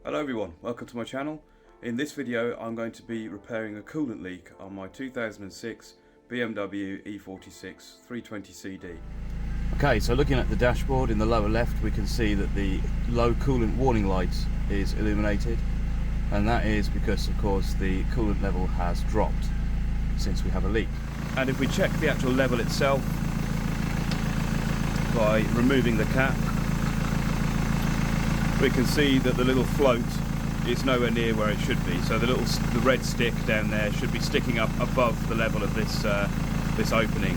Hello everyone, welcome to my channel. In this video I'm going to be repairing a coolant leak on my 2006 BMW E46 320CD. Okay, so looking at the dashboard in the lower left we can see that the low coolant warning light is illuminated, and that is because of course the coolant level has dropped since we have a leak. And if we check the actual level itself by removing the cap, we can see that the little float is nowhere near where it should be. So the red stick down there should be sticking up above the level of this this opening.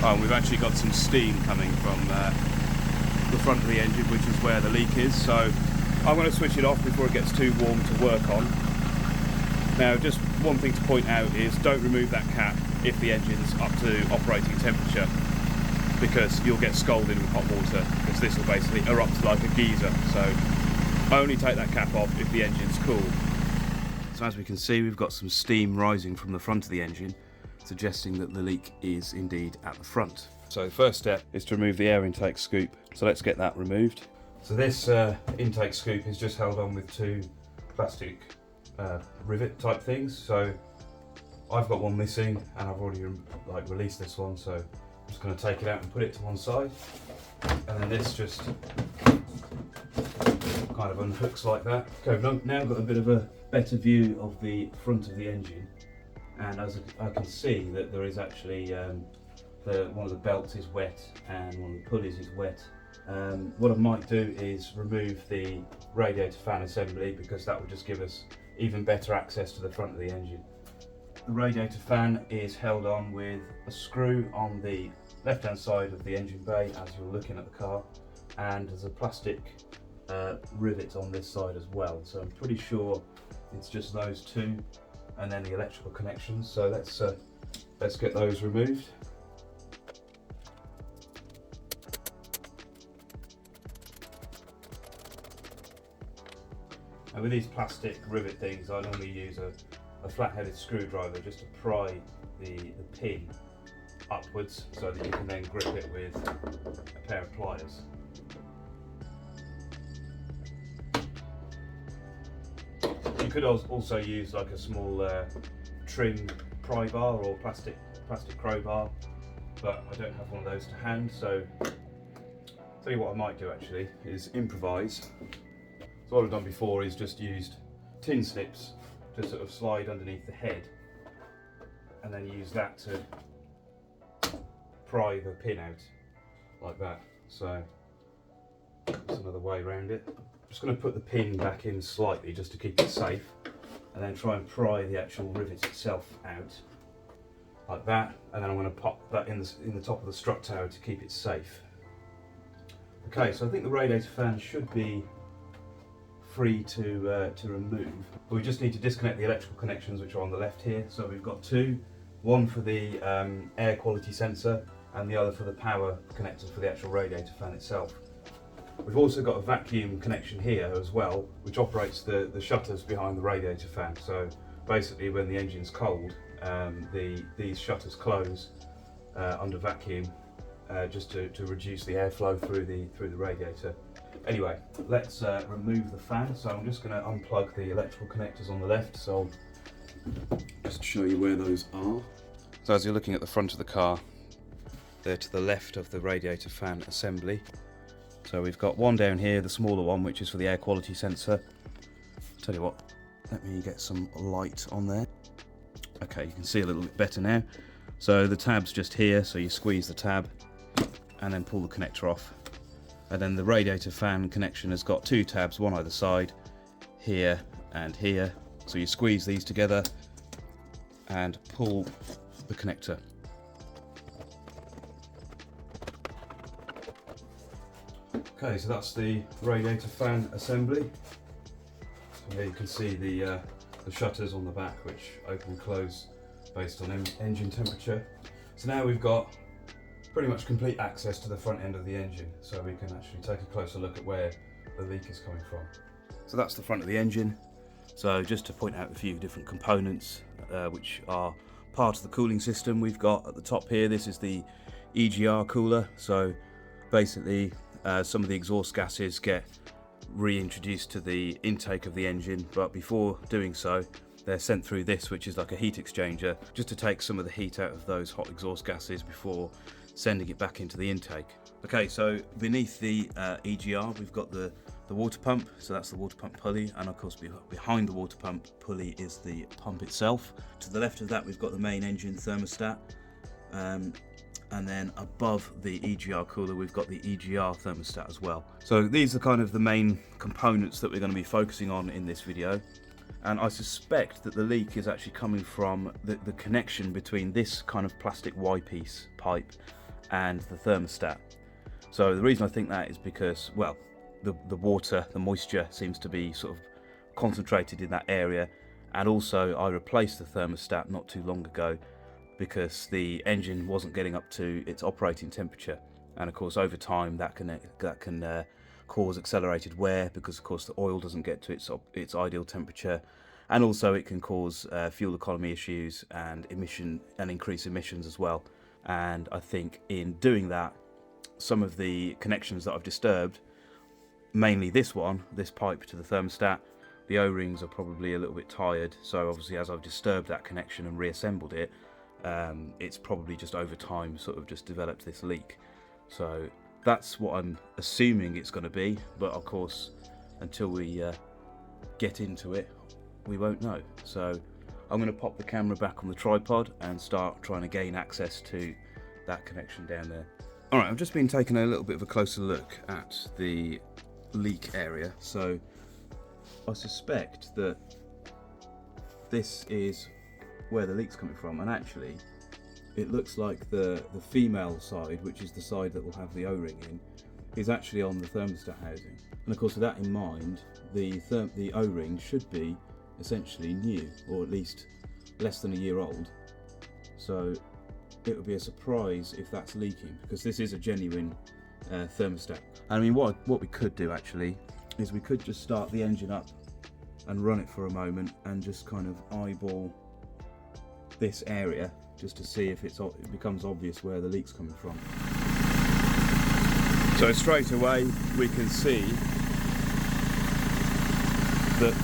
Oh, and we've actually got some steam coming from the front of the engine, which is where the leak is. So I'm going to switch it off before it gets too warm to work on. Now, just one thing to point out is don't remove that cap if the engine's up to operating temperature, because you'll get scalded with hot water, because this will basically erupt like a geyser. So only take that cap off if the engine's cool. So as we can see, we've got some steam rising from the front of the engine, suggesting that the leak is indeed at the front. So the first step is to remove the air intake scoop. So let's get that removed. So this intake scoop is just held on with two plastic rivet type things. So I've got one missing and I've already released this one, so I'm just going to take it out and put it to one side, and then this just kind of unhooks like that. Okay, we've now got a bit of a better view of the front of the engine, and as I can see that there is actually one of the belts is wet and one of the pulleys is wet. What I might do is remove the radiator fan assembly, because that will just give us even better access to the front of the engine. The radiator fan is held on with a screw on the left hand side of the engine bay as you're looking at the car, and there's a plastic rivet on this side as well. So I'm pretty sure it's just those two and then the electrical connections. So let's get those removed. And with these plastic rivet things, I normally use a flat-headed screwdriver just to pry the pin upwards, so that you can then grip it with a pair of pliers. You could also use like a small trim pry bar or plastic crowbar, but I don't have one of those to hand, so tell you what I might do actually is improvise. So what I've done before is just used tin snips to sort of slide underneath the head, and then use that to pry the pin out like that. So that's another way around it. I'm just going to put the pin back in slightly just to keep it safe, and then try and pry the actual rivet itself out like that, and then I'm going to pop that in the top of the strut tower to keep it safe. Okay, so I think the radiator fan should be free to remove, but we just need to disconnect the electrical connections, which are on the left here. So we've got two, one for the air quality sensor and the other for the power connector for the actual radiator fan itself. We've also got a vacuum connection here as well, which operates the shutters behind the radiator fan. So basically when the engine's cold, these shutters close under vacuum, just to reduce the airflow through the radiator. Anyway, let's remove the fan. So I'm just going to unplug the electrical connectors on the left, so I'll just show you where those are. So as you're looking at the front of the car, they're to the left of the radiator fan assembly. So we've got one down here, the smaller one, which is for the air quality sensor. Tell you what, let me get some light on there. Okay, you can see a little bit better now. So the tab's just here, so you squeeze the tab and then pull the connector off. And then the radiator fan connection has got two tabs, one either side, here and here. So you squeeze these together and pull the connector. Okay, so that's the radiator fan assembly. So here you can see the shutters on the back, which open and close based on engine temperature. So now we've got pretty much complete access to the front end of the engine, so we can actually take a closer look at where the leak is coming from. So that's the front of the engine. So just to point out a few different components which are part of the cooling system, we've got at the top here, this is the EGR cooler. So basically some of the exhaust gases get reintroduced to the intake of the engine, but before doing so they're sent through this, which is like a heat exchanger, just to take some of the heat out of those hot exhaust gases before sending it back into the intake. Okay, so beneath the EGR we've got the water pump, so that's the water pump pulley, and of course behind the water pump pulley is the pump itself. To the left of that we've got the main engine thermostat, and then above the EGR cooler we've got the EGR thermostat as well. So these are kind of the main components that we're going to be focusing on in this video, and I suspect that the leak is actually coming from the connection between this kind of plastic Y-piece pipe and the thermostat. So the reason I think that is because, well, the water, the moisture seems to be sort of concentrated in that area, and also I replaced the thermostat not too long ago because the engine wasn't getting up to its operating temperature, and of course over time that can cause accelerated wear, because of course the oil doesn't get to its ideal temperature, and also it can cause fuel economy issues and increase emissions as well. And I think in doing that, some of the connections that I've disturbed, mainly this pipe to the thermostat, the O-rings are probably a little bit tired, so obviously as I've disturbed that connection and reassembled it, it's probably just over time sort of just developed this leak. So that's what I'm assuming it's going to be, but of course until we get into it we won't know. So I'm going to pop the camera back on the tripod and start trying to gain access to that connection down there. Alright, I've just been taking a little bit of a closer look at the leak area. So I suspect that this is where the leak's coming from, and actually it looks like the female side, which is the side that will have the O-ring in, is actually on the thermostat housing. And of course with that in mind, the O-ring should be essentially new, or at least less than a year old. So it would be a surprise if that's leaking, because this is a genuine thermostat. I mean, what we could do actually is we could just start the engine up and run it for a moment and just kind of eyeball this area just to see if it becomes obvious where the leak's coming from. So straight away we can see that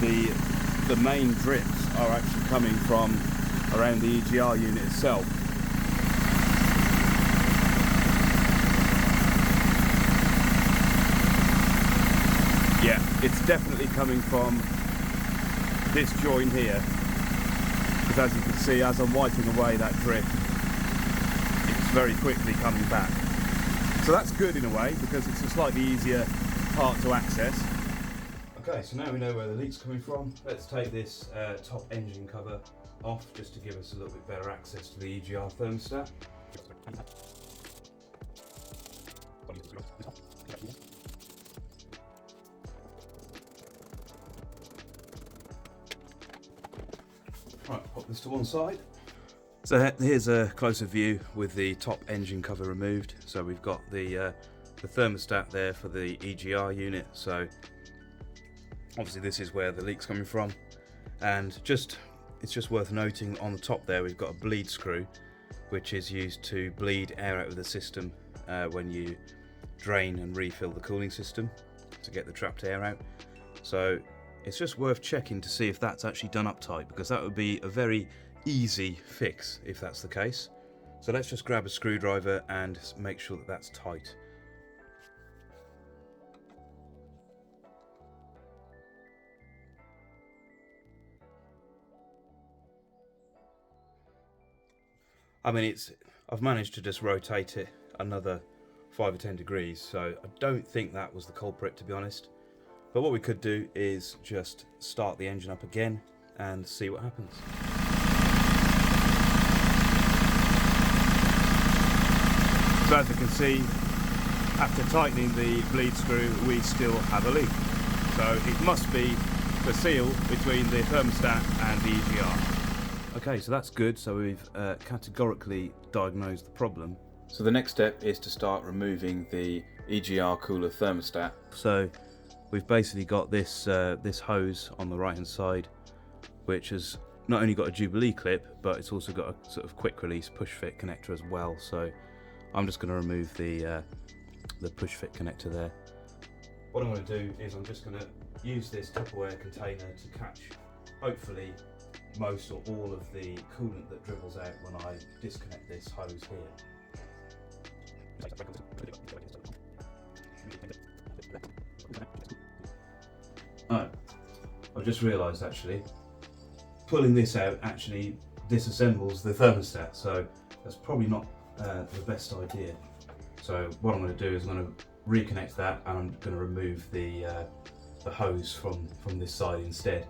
the main drips are actually coming from around the EGR unit itself. Yeah, it's definitely coming from this joint here, because as you can see, as I'm wiping away that drip, it's very quickly coming back. So that's good in a way, because it's a slightly easier part to access. Okay, so now we know where the leak's coming from. Let's take this top engine cover off just to give us a little bit better access to the EGR thermostat. Right, pop this to one side. So here's a closer view with the top engine cover removed. So we've got the thermostat there for the EGR unit. So obviously this is where the leak's coming from, and it's just worth noting on the top there we've got a bleed screw, which is used to bleed air out of the system when you drain and refill the cooling system to get the trapped air out. So it's just worth checking to see if that's actually done up tight, because that would be a very easy fix if that's the case. So let's just grab a screwdriver and make sure that that's tight. I mean, I've managed to just rotate it another 5 or 10 degrees, so I don't think that was the culprit, to be honest. But what we could do is just start the engine up again and see what happens. So as you can see, after tightening the bleed screw, we still have a leak. So it must be the seal between the thermostat and the EGR. Okay, so that's good. So we've categorically diagnosed the problem. So the next step is to start removing the EGR cooler thermostat. So we've basically got this this hose on the right hand side, which has not only got a Jubilee clip, but it's also got a sort of quick release push fit connector as well. So I'm just going to remove the push fit connector there. what I'm going to do is I'm just going to use this Tupperware container to catch, hopefully, most or all of the coolant that dribbles out when I disconnect this hose here. Oh, I've just realised actually, pulling this out actually disassembles the thermostat, so that's probably not the best idea. So what I'm going to do is I'm going to reconnect that, and I'm going to remove the hose from this side instead.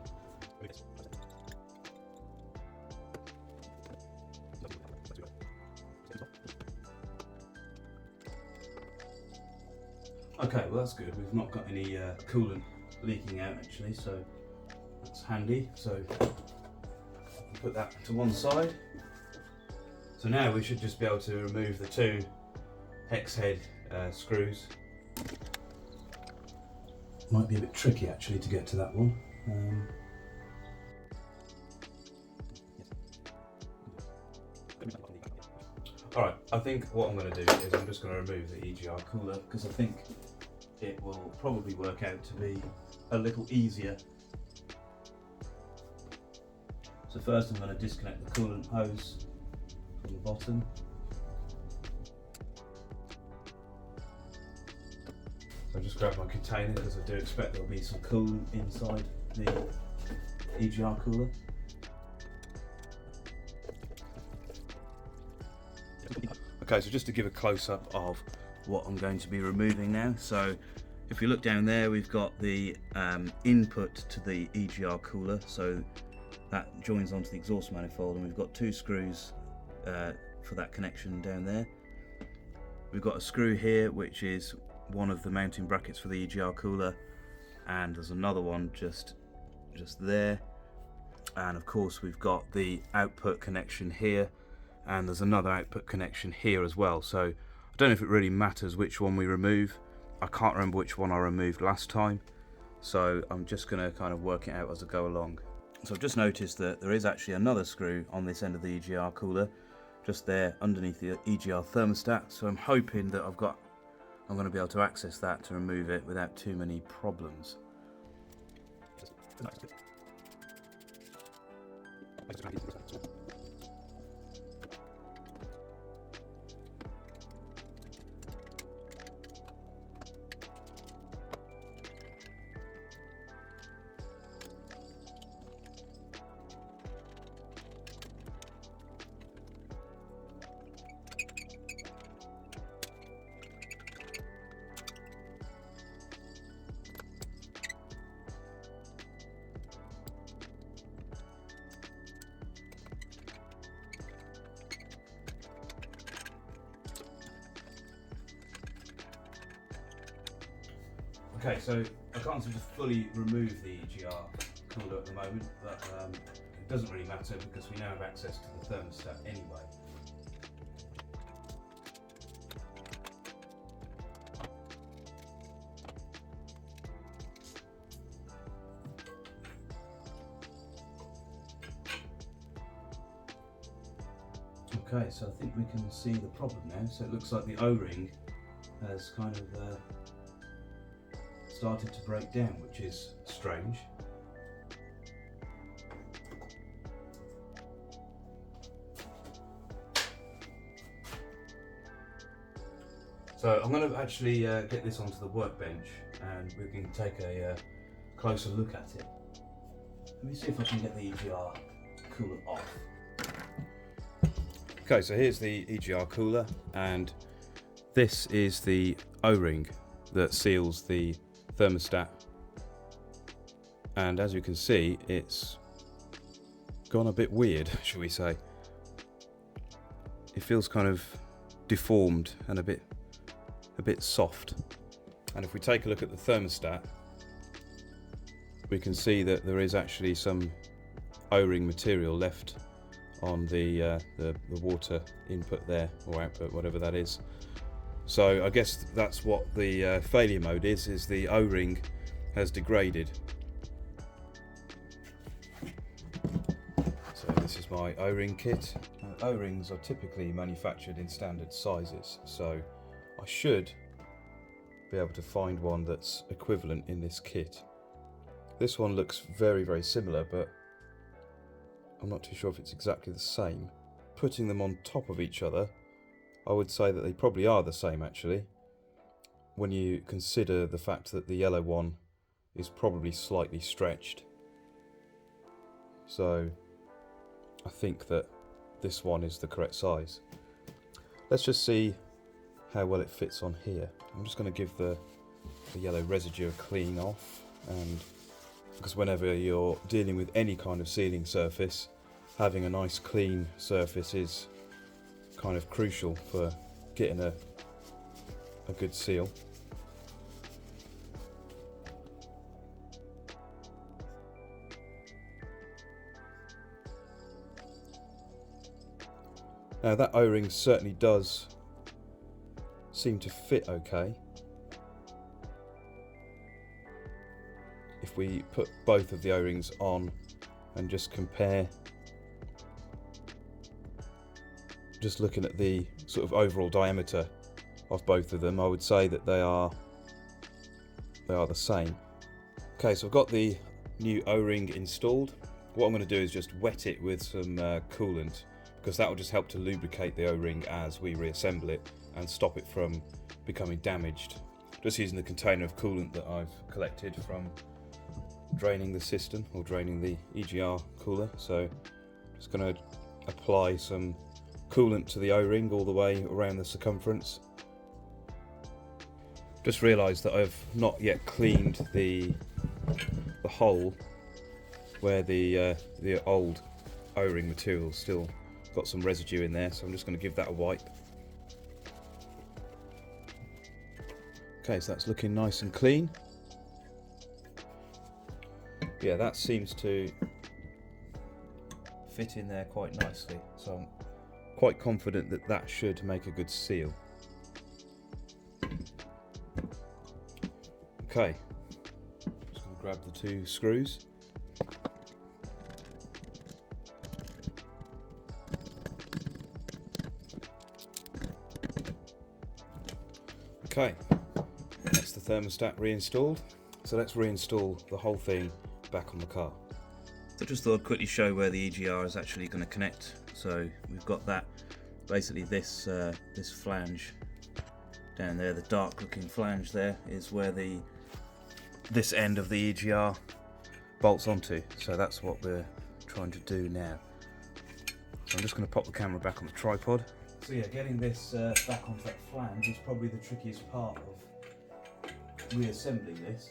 Okay, well that's good. We've not got any coolant leaking out actually, so that's handy. So put that to one side. So now we should just be able to remove the two hex head screws. Might be a bit tricky actually to get to that one. Alright, I think what I'm going to do is I'm just going to remove the EGR cooler, because I think it will probably work out to be a little easier. So first I'm going to disconnect the coolant hose from the bottom. So I'll just grab my container, because I do expect there will be some coolant inside the EGR cooler. Okay, so just to give a close-up of what I'm going to be removing now. So if we look down there, we've got the input to the EGR cooler, so that joins onto the exhaust manifold, and we've got two screws for that connection down there. We've got a screw here which is one of the mounting brackets for the EGR cooler, and there's another one just there, and of course we've got the output connection here, and there's another output connection here as well. So I don't know if it really matters which one we remove. I can't remember which one I removed last time, so I'm just going to kind of work it out as I go along. So I've just noticed that there is actually another screw on this end of the EGR cooler, just there underneath the EGR thermostat, so I'm hoping that I'm going to be able to access that to remove it without too many problems. Okay, so I can't seem to fully remove the EGR cooler at the moment, but it doesn't really matter because we now have access to the thermostat anyway. Okay, so I think we can see the problem now. So it looks like the O-ring has kind of started to break down, which is strange. So I'm going to actually get this onto the workbench, and we can take a closer look at it. Let me see if I can get the EGR cooler off. Okay, so here's the EGR cooler, and this is the O-ring that seals the thermostat, and as you can see, it's gone a bit weird, shall we say. It feels kind of deformed and a bit soft. And if we take a look at the thermostat, we can see that there is actually some O-ring material left on the water input there, or output, whatever that is. So I guess that's what the failure mode is the O-ring has degraded. So this is my O-ring kit. O-rings are typically manufactured in standard sizes, so I should be able to find one that's equivalent in this kit. This one looks very, very similar, but I'm not too sure if it's exactly the same. Putting them on top of each other, I would say that they probably are the same actually, when you consider the fact that the yellow one is probably slightly stretched. So I think that this one is the correct size. Let's just see how well it fits on here. I'm just going to give the yellow residue a clean off, and because whenever you're dealing with any kind of sealing surface, having a nice clean surface is kind of crucial for getting a good seal. Now that O-ring certainly does seem to fit okay. If we put both of the O-rings on and just compare, just looking at the sort of overall diameter of both of them, I would say that they are the same. Okay, so I've got the new O-ring installed. What I'm going to do is just wet it with some coolant, because that will just help to lubricate the O-ring as we reassemble it and stop it from becoming damaged. Just using the container of coolant that I've collected from draining the system, or draining the EGR cooler. So just going to apply some coolant to the O-ring all the way around the circumference. Just realised that I've not yet cleaned the hole where the old O-ring material still got some residue in there, so I'm just going to give that a wipe. Okay, so that's looking nice and clean. Yeah, that seems to fit in there quite nicely, so I'm quite confident that that should make a good seal. Okay, just going to grab the two screws. Okay, that's the thermostat reinstalled. So let's reinstall the whole thing back on the car. So just thought I'd quickly show where the EGR is actually going to connect. So we've got that, basically this this flange down there, the dark looking flange there is where this end of the EGR bolts onto. So that's what we're trying to do now. So I'm just going to pop the camera back on the tripod. So yeah, getting this back onto that flange is probably the trickiest part of reassembling this,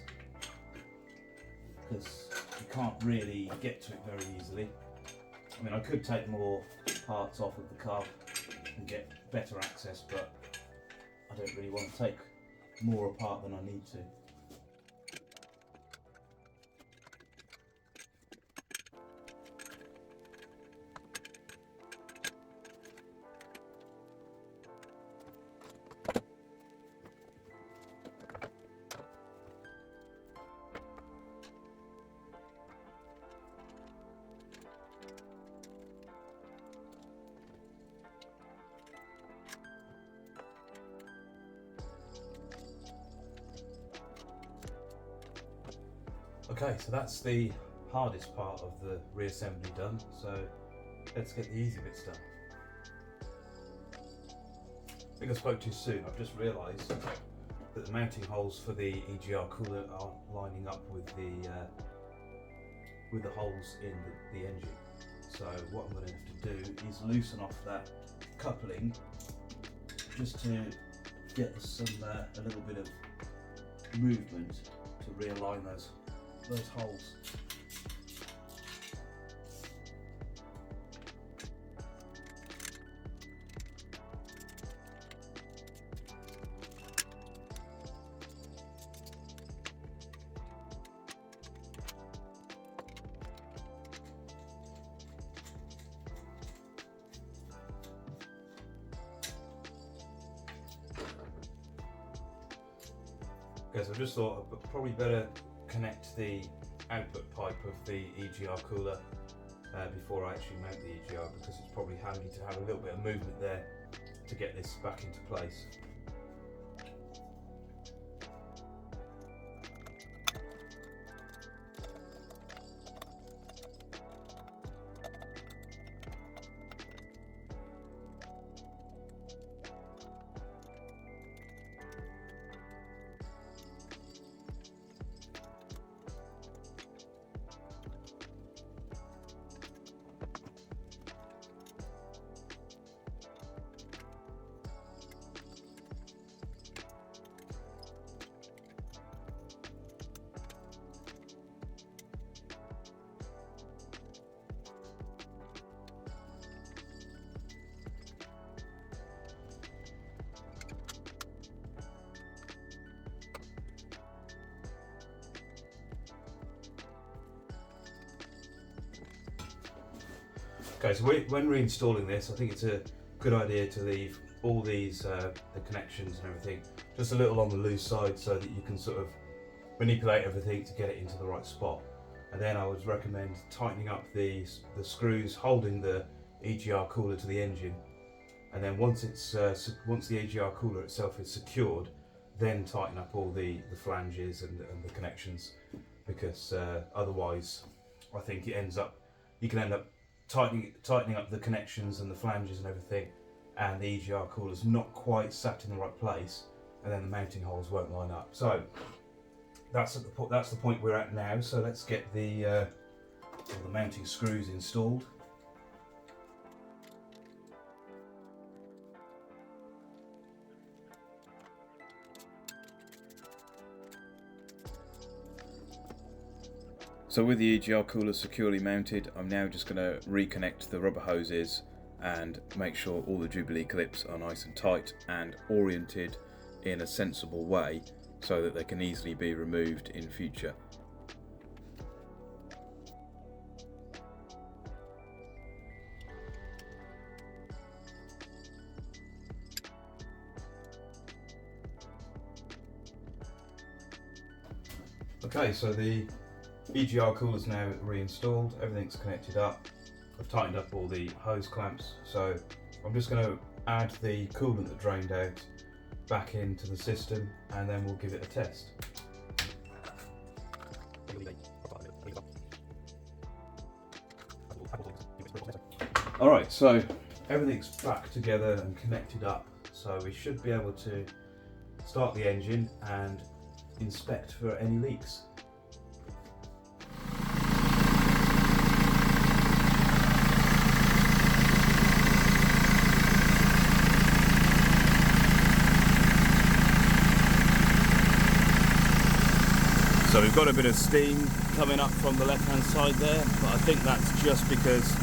because you can't really get to it very easily. I mean, I could take more parts off of the car and get better access, but I don't really want to take more apart than I need to. Okay, so that's the hardest part of the reassembly done, so let's get the easy bits done. I think I spoke too soon. I've just realised that the mounting holes for the EGR cooler are lining up with the holes in the engine. So what I'm going to have to do is loosen off that coupling just to get some a little bit of movement to realign those holes. Okay, so I just thought I'd probably better connect the output pipe of the EGR cooler before I actually mount the EGR, because it's probably handy to have a little bit of movement there to get this back into place. Okay, so when reinstalling this, I think it's a good idea to leave all these the connections and everything just a little on the loose side so that you can sort of manipulate everything to get it into the right spot. And then I would recommend tightening up the screws holding the EGR cooler to the engine, and then once the EGR cooler itself is secured, then tighten up all the flanges and the connections, because otherwise I think you can end up tightening up the connections and the flanges and everything, and the EGR cooler's not quite sat in the right place, and then the mounting holes won't line up. So that's the point we're at now. So let's get the mounting screws installed. So with the EGR cooler securely mounted, I'm now just going to reconnect the rubber hoses and make sure all the Jubilee clips are nice and tight and oriented in a sensible way so that they can easily be removed in future. Okay, so the EGR cooler is now reinstalled, everything's connected up. I've tightened up all the hose clamps, so I'm just going to add the coolant that drained out back into the system, and then we'll give it a test. Alright, so everything's back together and connected up, so we should be able to start the engine and inspect for any leaks. So we've got a bit of steam coming up from the left hand side there, but I think that's just because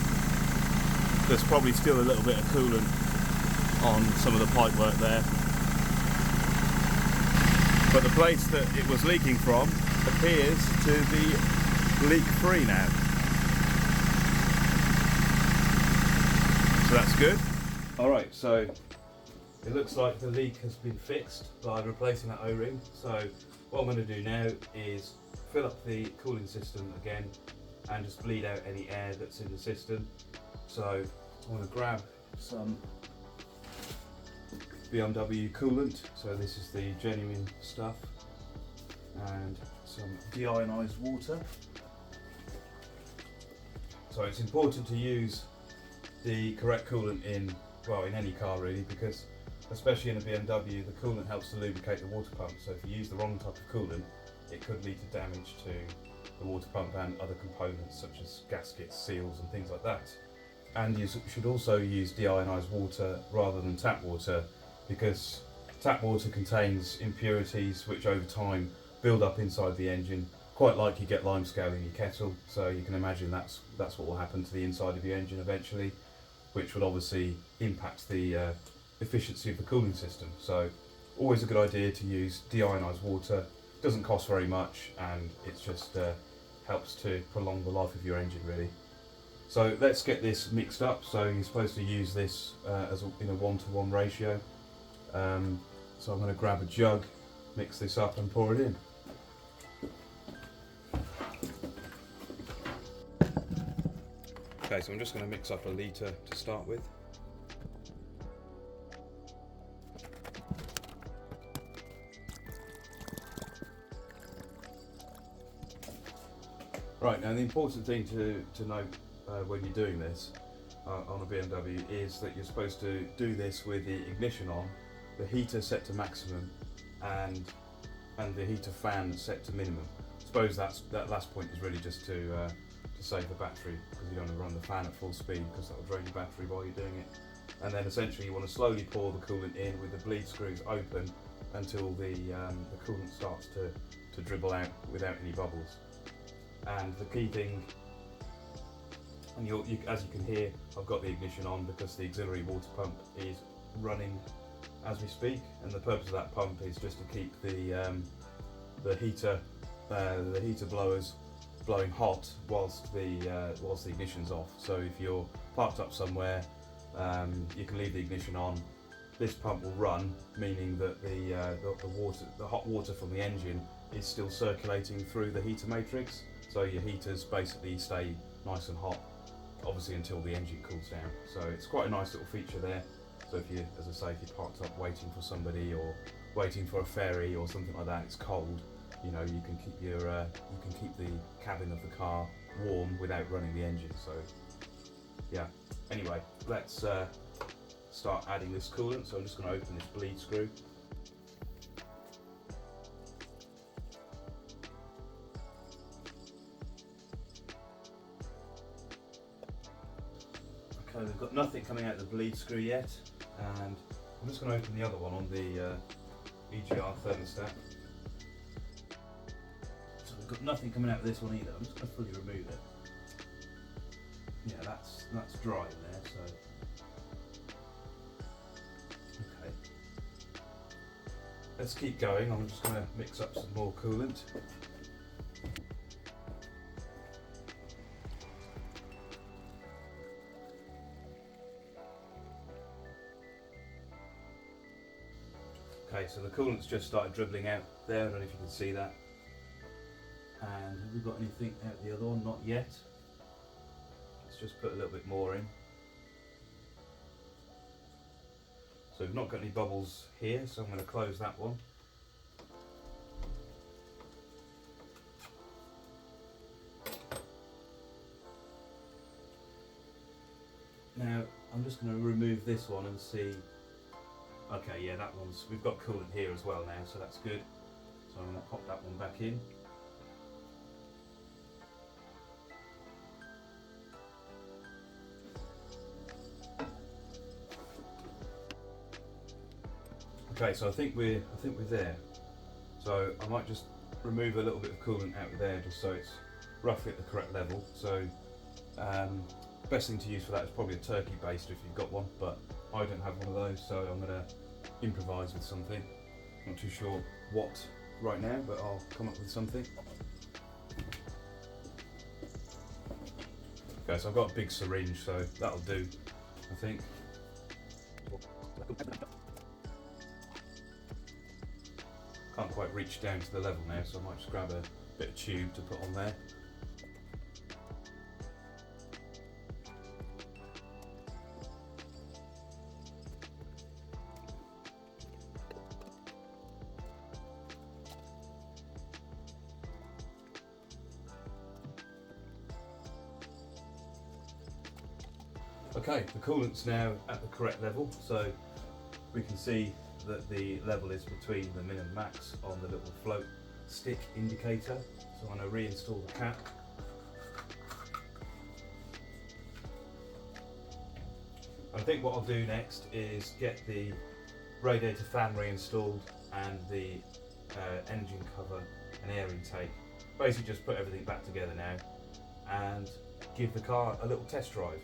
there's probably still a little bit of coolant on some of the pipe work there. But the place that it was leaking from appears to be leak free now. So that's good. Alright, so it looks like the leak has been fixed by replacing that O-ring. So what I'm going to do now is fill up the cooling system again and just bleed out any air that's in the system. So I'm going to grab some BMW coolant, so this is the genuine stuff, and some deionized water. So it's important to use the correct coolant in any car really, because especially in a BMW, the coolant helps to lubricate the water pump. So if you use the wrong type of coolant, it could lead to damage to the water pump and other components such as gaskets, seals and things like that. And you should also use deionized water rather than tap water, because tap water contains impurities which over time build up inside the engine, quite like you get limescale in your kettle. So you can imagine that's what will happen to the inside of your engine eventually, which will obviously impact the efficiency of the cooling system. So always a good idea to use deionized water. Doesn't cost very much, and it just helps to prolong the life of your engine really. So let's get this mixed up. So you're supposed to use this in a 1-to-1 ratio. So I'm going to grab a jug, mix this up and pour it in. Okay, so I'm just going to mix up a litre to start with. Right, now the important thing to note when you're doing this on a BMW is that you're supposed to do this with the ignition on, the heater set to maximum, and the heater fan set to minimum. I suppose that last point is really just to save the battery, because you don't want to run the fan at full speed because that will drain your battery while you're doing it. And then essentially you want to slowly pour the coolant in with the bleed screws open until the coolant starts to dribble out without any bubbles. And the key thing, and as you can hear, I've got the ignition on because the auxiliary water pump is running as we speak, and the purpose of that pump is just to keep the heater blowers blowing hot whilst the ignition's off. So if you're parked up somewhere, you can leave the ignition on. This pump will run, meaning that the hot water from the engine is still circulating through the heater matrix. So your heaters basically stay nice and hot, obviously until the engine cools down. So it's quite a nice little feature there. So if you, as I say, if you're parked up waiting for somebody or waiting for a ferry or something like that, it's cold. You know, you can keep the cabin of the car warm without running the engine. So yeah. Anyway, let's start adding this coolant. So I'm just going to open this bleed screw. Okay, we've got nothing coming out of the bleed screw yet, and I'm just going to open the other one on the EGR thermostat. So we've got nothing coming out of this one either. I'm just going to fully remove it. Yeah, that's dry in there, so okay. Let's keep going. I'm just going to mix up some more coolant. Okay, so the coolant's just started dribbling out there. I don't know if you can see that. And have we got anything out the other one? Not yet. Let's just put a little bit more in. So we've not got any bubbles here, so I'm going to close that one. Now I'm just going to remove this one and see. Okay, yeah, that one's, we've got coolant here as well now, so that's good. So I'm going to pop that one back in. Okay, so I think we're there. So I might just remove a little bit of coolant out of there just so it's roughly at the correct level. So best thing to use for that is probably a turkey baster if you've got one, but I don't have one of those, so I'm going to improvise with something. Not too sure what right now, but I'll come up with something. Okay, so I've got a big syringe, so that'll do, I think. Can't quite reach down to the level now, so I might just grab a bit of tube to put on there. Okay, the coolant's now at the correct level, so we can see that the level is between the min and max on the little float stick indicator. So I'm going to reinstall the cap. I think what I'll do next is get the radiator fan reinstalled and the engine cover and air intake. Basically just put everything back together now and give the car a little test drive.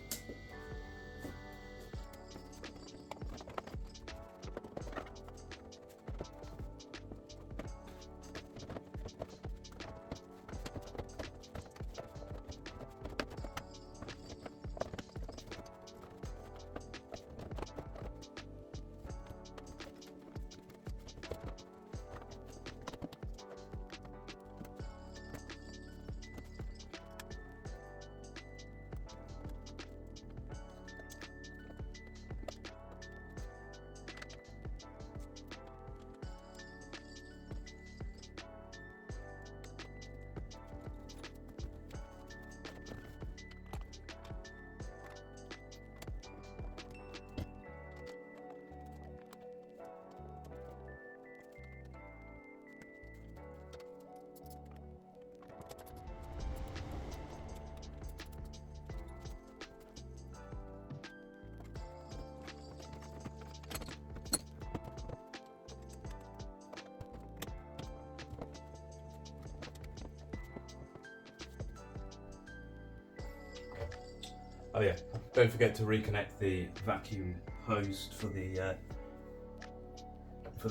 Oh yeah, don't forget to reconnect the vacuum hose for the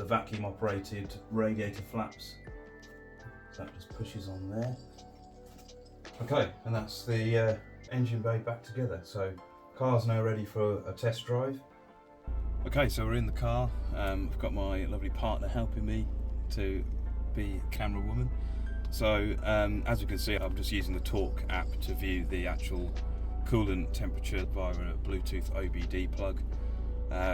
vacuum operated radiator flaps. So that just pushes on there. Okay, and that's the engine bay back together. So car's now ready for a test drive. Okay, so we're in the car. I've got my lovely partner helping me to be camera woman. So as you can see, I'm just using the Torque app to view the actual coolant temperature via a Bluetooth OBD plug.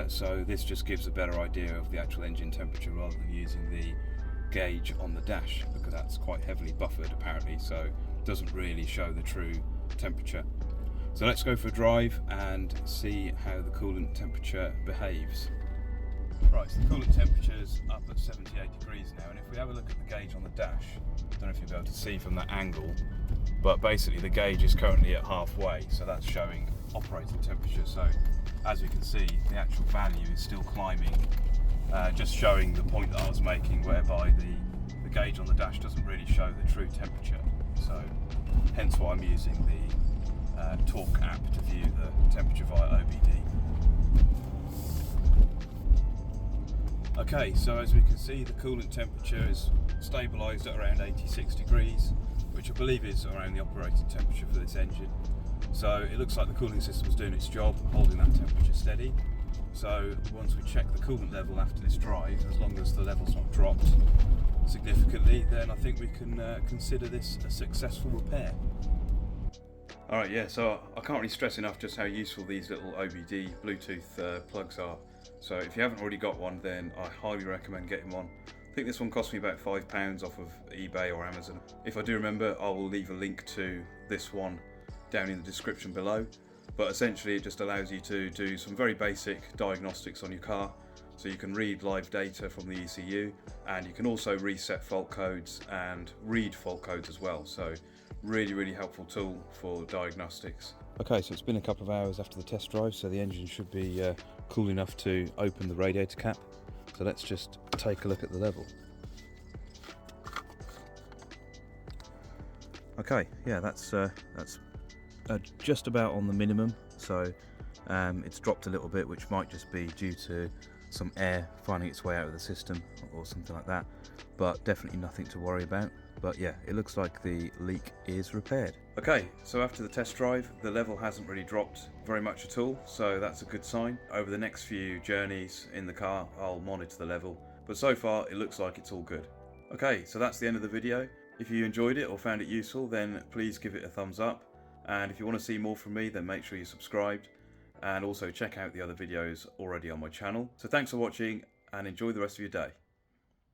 So this just gives a better idea of the actual engine temperature rather than using the gauge on the dash, because that's quite heavily buffered apparently, so it doesn't really show the true temperature. So let's go for a drive and see how the coolant temperature behaves. Right, so the coolant temperature is up at 78 degrees now, and if we have a look at the gauge on the dash, I don't know if you'll be able to see from that angle, but basically the gauge is currently at halfway, so that's showing operating temperature. So as we can see, the actual value is still climbing, just showing the point that I was making, whereby the gauge on the dash doesn't really show the true temperature. So hence why I'm using the Torque app to view the temperature via OBD. Okay, so as we can see, the coolant temperature is stabilised at around 86 degrees, which I believe is around the operating temperature for this engine. So it looks like the cooling system is doing its job, holding that temperature steady. So once we check the coolant level after this drive, as long as the level's not dropped significantly, then I think we can consider this a successful repair. Alright, yeah, so I can't really stress enough just how useful these little OBD Bluetooth plugs are. So if you haven't already got one, then I highly recommend getting one. I think this one cost me about £5 off of eBay or Amazon. If I do remember, I will leave a link to this one down in the description below. But essentially it just allows you to do some very basic diagnostics on your car. So you can read live data from the ECU, and you can also reset fault codes and read fault codes as well. So really helpful tool for diagnostics. Okay, so it's been a couple of hours after the test drive, so the engine should be cool enough to open the radiator cap. So let's just take a look at the level. Okay, yeah, that's just about on the minimum. So it's dropped a little bit, which might just be due to some air finding its way out of the system or something like that, but definitely nothing to worry about. But yeah, it looks like the leak is repaired. Okay, so after the test drive, the level hasn't really dropped very much at all, so that's a good sign. Over the next few journeys in the car, I'll monitor the level, but so far it looks like it's all good. Okay, so that's the end of the video. If you enjoyed it or found it useful, then please give it a thumbs up, and if you want to see more from me, then make sure you're subscribed, and also check out the other videos already on my channel. So thanks for watching, and enjoy the rest of your day.